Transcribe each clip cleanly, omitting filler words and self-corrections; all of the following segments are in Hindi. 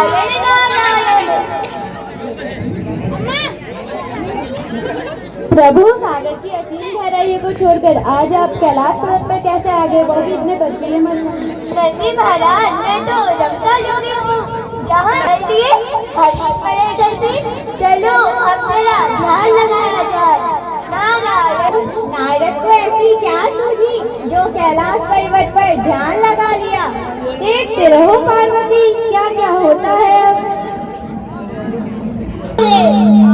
नारायण नारायण। प्रभु, सागर की असीम गहराइयों को छोड़कर आज आप कैलाश पर्वत पर कैसे आ गए, वो भी इतने बर्फीले मौसम में? नंदी महाराज, मैं तो रक्षा योगी हूँ, जहाँ दिए चलो अब जरा ध्यान लगाया जाए। नारायण। नारद को ऐसी क्या सूझी जो कैलाश पर्वत पर ध्यान लगा लिया? देखते रहो पार्वती, क्या क्या होता है अब।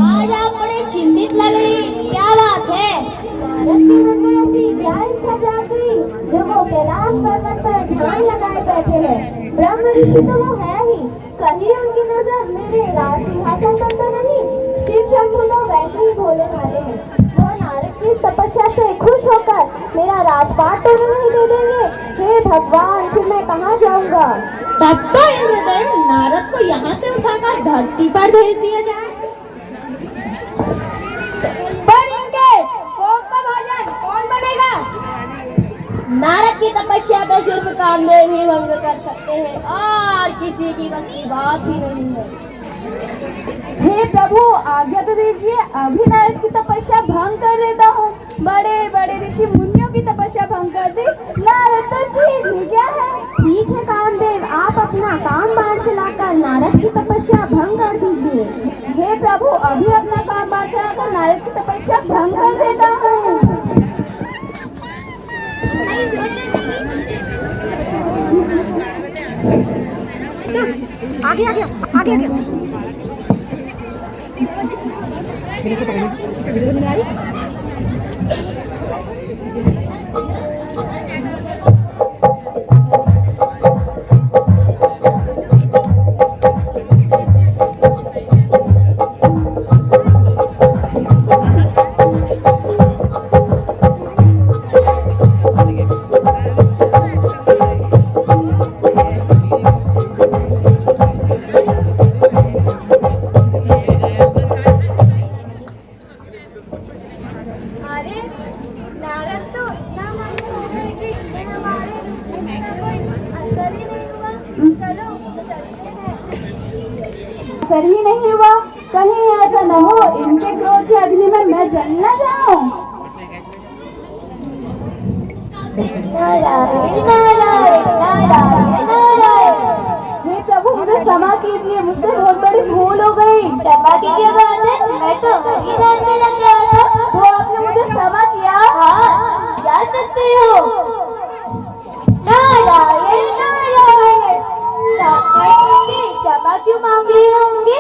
आज आप बड़े चिंतित लग रही, क्या बात है? नारद के मन में ऐसी क्या इच्छा जागी जो वो कैलाश पर्वत पर ध्यान लगाए बैठे हैं? ब्रह्म ऋषि तो वो है ही, कहीं उनकी नजर मेरे राज सिंहासन पर तो नहीं। शिव शंभु तो वैसे ही भोले भाले हैं, वो नारद की तपस्या से खुश होकर मेरा राजपाट तो नहीं दे देंगे। हे भगवान, फिर मैं कहाँ जाऊंगा? तब तो इंद्रदेव नारद को यहाँ से उठाकर धरती पर भेज दिया जाए। पर इनके कोप का भाजन कौन बनेगा? नारद की तपस्या तो सिर्फ कामदेव ही भंग कर सकते हैं, और किसी की बस की बात ही नहीं है। हे प्रभु, आज्ञा तो दीजिए, अभी नारद की तपस्या भंग कर देता हूँ। बड़े बड़े ऋषि मुनियों की तपस्या भंग कर दी, नारद तो चीज ही क्या है। ठीक है कामदेव, आप अपना काम बाण चलाकर नारद की तपस्या भंग कर दीजिए। हे प्रभु, अभी अपना काम बाण चलाकर नारद की तपस्या भंग कर देता हूँ। आगे आगे आगे आगे। असर ही नहीं हुआ, कहीं ऐसा न हो इनके क्रोध के अग्नि में मैं जल न जाऊं। हे प्रभु, मुझे क्षमा कीजिए, मुझसे बहुत बड़ी भूल हो गई। क्षमा की क्या बात है, मैं तो वही ध्यान में लग गया था। तो आपने मुझे क्षमा किया? हाँ, जा सकते हो। नारायण नारायण। क्षमा क्यों मांग रहे होंगे?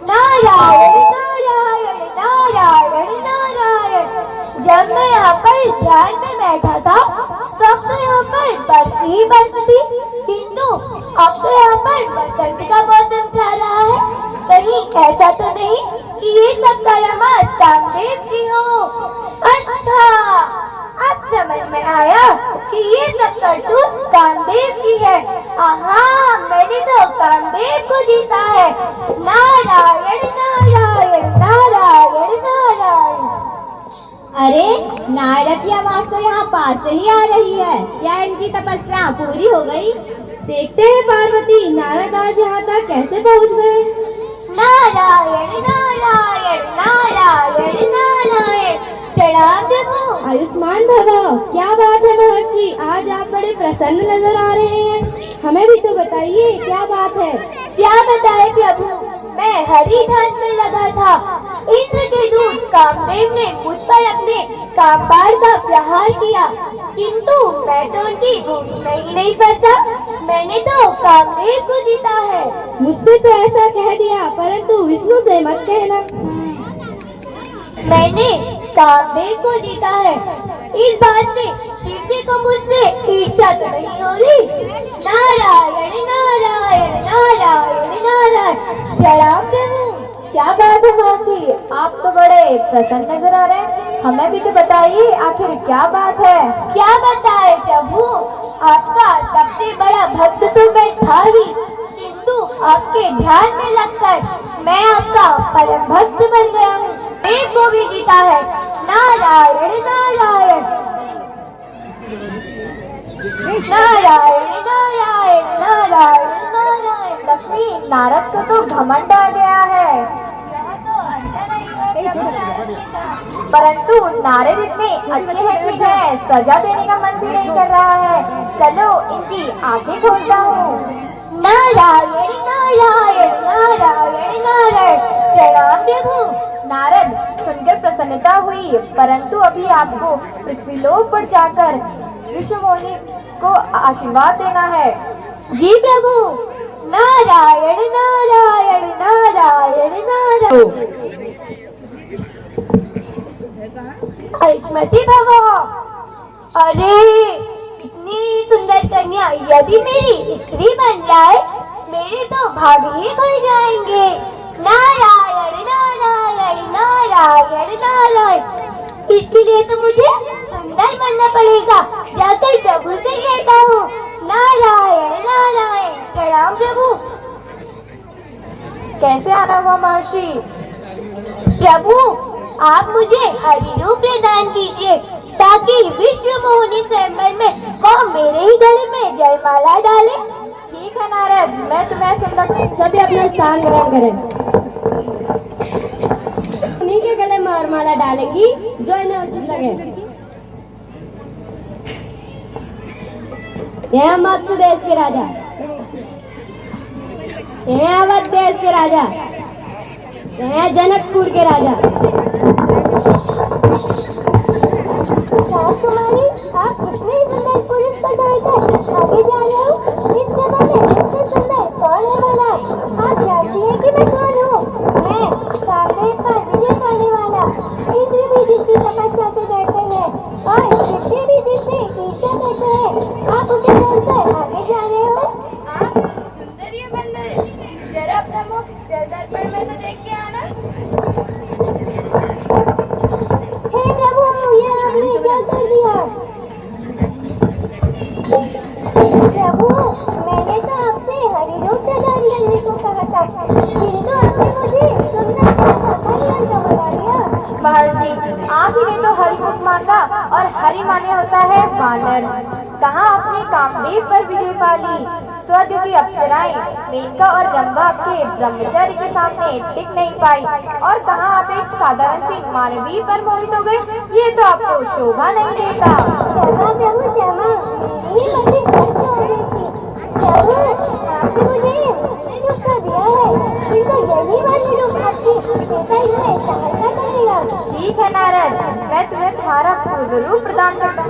नारायण नारायण नारायण नारायण। जब मैं यहाँ पर ध्यान में बैठा था तब तो यहाँ पर बर्फ ही बर्फ थी, किंतु अब तो यहाँ पर बसंत का मौसम चल रहा है। कहीं ऐसा तो नहीं कि ये सब करामात कामदेव की हो? अच्छा, अब समझ में आया कि ये सब करतूत कामदेव की है। आहा, मैंने तो कामदेव को जीता है। नारायण नारायण नारायण नारायण। अरे, नारद की आवाज तो यहाँ पास से ही आ रही है, क्या इनकी तपस्या पूरी हो गई? देखते हैं पार्वती, नारद आज यहाँ तक कैसे पहुँच गए। नारायण नारायण नारायण नारायण। प्रणाम प्रभु। आयुष्मान भव। क्या बात है महर्षि, आज आप बड़े प्रसन्न नजर आ रहे हैं, हमें भी तो बताइए क्या बात है। क्या बताए प्रभु, मैं हरि ध्यान में लगा था। इंद्र के दूत कामदेव ने मुझ पर अपने कामबार का प्रहार किया, किंतु मैं तो उनकी भूमि में ही नहीं फंसा। मैंने तो कामदेव को जीता है। मुझसे तो ऐसा कह दिया, परंतु विष्णु से मत कहना। मैंने कामदेव को जीता है, इस बात से शिव जी को मुझसे ईर्ष्या तो नहीं हो रही। नारायण नारायण नारायण नारायण। प्रणाम प्रभु। क्या बात है महर्षि, आप तो बड़े प्रसन्न नजर आ रहे हैं, हमें भी तो बताइए आखिर क्या बात है। क्या बताए प्रभु, आपका सबसे बड़ा भक्त तो मैं था ही, किंतु आपके ध्यान में लगकर मैं आपका परम भक्त बन गया हूँ। देव को भी जीता है। नारायण नारायण नारायण नारायण नारायण नारायण। लक्ष्मी नारद को तो घमंड आ गया है। परंतु नारद इतने अच्छे हैं कि मैं सजा देने का मन भी नहीं कर रहा है। चलो इनकी आंखें खोलता हूँ। नारायण नारायण नारायण नारायण। प्रणाम प्रभु। नारद सुनकर प्रसन्नता हुई, परंतु अभी आपको पृथ्वीलोक पर जाकर विश्वमोनि को आशीर्वाद देना है। जी प्रभु। नारायण नारायण नारायण नारायण। आयुष्मती भव। अरे इतनी सुंदर कन्या यदि मेरी स्त्री बन जाए, मेरे तो भाग ही खुल जाएंगे। नारायण नारायण नारायण नारायण। इसके लिए तो मुझे सुंदर बनना पड़ेगा। जाकर प्रभु से कहता हूँ। नारायण नारायण। प्रणाम प्रभु। कैसे आना हुआ महर्षि? प्रभु आप मुझे हरि रूप प्रदान कीजिए, ताकि विश्व मोहिनी स्वयंवर में कौन मेरे ही गले में जयमाला डाले। ठीक है नारद, मैं तुम्हें सुंदर। सभी अपना स्थान ग्रहण करें। उन्हीं के गले में वरमाला डालेंगी जो इन्हें उचित लगे। यह मत्स्य देश के राजा, यह अवध देश के राजा, यह जनकपुर के राजा। राजकुमारी, आप कितने सुंदर पुरुष को छोड़कर आगे जा रहे हो? इस सभा में सबसे सुंदर कौन है भला? आप जानती हैं कि मैं कौन हूँ? मैं सामने पर विजय करने वाला, इंद्र भी जिसकी तपस्या से डरते हैं और जितने भी जिससे ईर्ष्या करते हैं, आप उसे छोड़कर आगे जा रहे हो? आप सुंदर ये बंदर, जरा प्रमुख जल दर्पण में तो देख के आना। हे प्रभु, ये आपने क्या कर दिया? प्रभु, मैंने तो आपसे हरि रूप प्रदान करने को कहा था, किंतु आपने मुझे सुंदर का बना दिया। महर्षि, आप ही ने तो हरि को मांगा और हरि माने होता है वानर। कहाँ आपने कामदेव पर विजय पा ली? स्वर्ग की अप्सराएं मेनका और रंभा के ब्रह्मचर्य के सामने टिक नहीं पाई, और कहाँ आप एक साधारण सी मानवी पर मोहित हो गए। ये तो आपको शोभा नहीं देता। क्षमा प्रभु क्षमा, मेरी मति भ्रष्ट हो गई थी। प्रभु, आपने मुझे धोखा दिया है, किंतु यही वाली रूप आपकी कृपा में सहायता करेगा। ठीक है नारद, मैं तुम्हें तुम्हारा पूर्व रूप प्रदान करता हूँ।